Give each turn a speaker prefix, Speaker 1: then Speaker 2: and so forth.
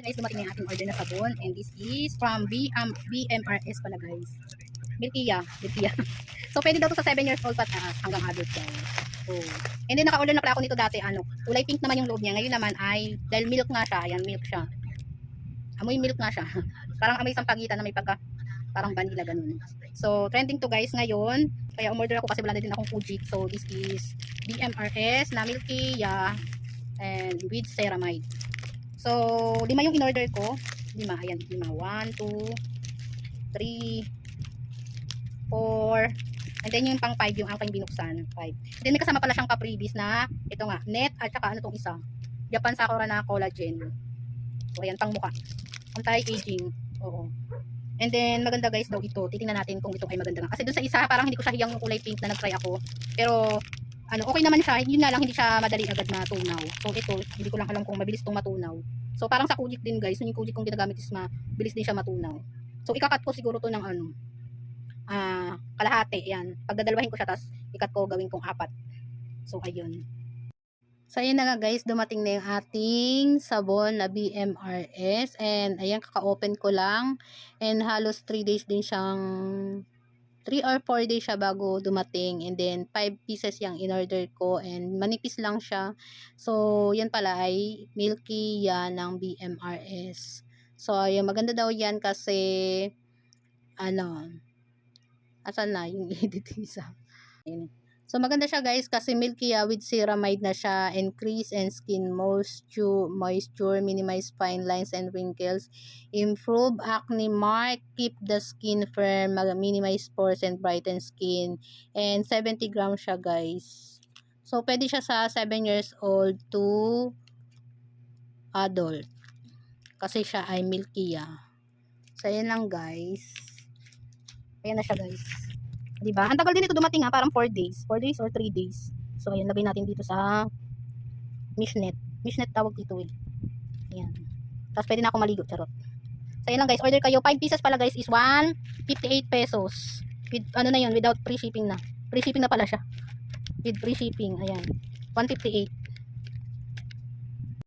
Speaker 1: Guys, dumating na yung ating order na sabon, and this is from BMRS pala guys. Milkia. So pwede daw to sa 7 years old pataas hanggang adult guys. So, and then naka-order na pala ako nito dati, kulay pink naman yung loob niya. Ngayon naman ay dahil milk nga siya, ayan, milk siya. Amoy milk nga siya. Parang amoy sampagitan na may pagka parang vanilla ganun. So trending to guys ngayon. Kaya umorder ako kasi wala na din akong Fujik. So this is BMRS na Milkia and with ceramide. So 5 yung in-order ko. 5, ayan, 5. 1, 2, 3, 4. And then yung pang 5 yung aking binuksan. 5. Then may kasama pala siyang pa-previous na ito nga, net at saka ano tong isa. Japan Sakura na collagen. So ayan, pang mukha. Anti-aging. Oo. And then maganda guys daw ito. Titingnan natin kung ito ay maganda nga. Kasi dun sa isa parang hindi ko siya hiyang kulay pink na nag-try ako. Pero okay naman siya. Yun nga lang hindi siya madali agad matunaw. So ito, hindi ko lang alam kung mabilis itong matunaw. So parang sa Kujik din guys. Yung Kujik kong ginagamit is mabilis din siya matunaw. So ikakat ko siguro to ng kalahati. Yan. Pagdadalawahin ko siya tapos ikat ko gawin kong 4. So ayun. So ayun na nga guys, dumating na yung ating sabon na BMRS, and ayan, kaka-open ko lang, and halos 3 days din siyang 3 or 4 days siya bago dumating, and then 5 pieces yung in-order ko, and manipis lang siya. So yan pala ay milky yan ng BMRS. So ayun, maganda daw yan kasi asan na yung edit isa. Ayun. So maganda siya guys kasi milky with ceramide na siya, increase and skin moisture, minimize fine lines and wrinkles, improve acne mark, keep the skin firm, minimize pores and brighten skin, and 70 grams siya guys. So pwede siya sa 7 years old to adult kasi siya ay milky. So ayan lang guys. Ayan na siya guys. Diba? Ang tagal din ito dumating parang 4 days. 4 days or 3 days. So, ayan, lagay natin dito sa Mishnet. Mishnet tawag dito eh. Ayan. Tapos pwede na ako maligo, charot. So, ayan lang guys, order kayo. 5 pieces pala guys is 158 pesos. With, na yun, without free shipping na. Free shipping na pala siya. With free shipping, ayan. 158.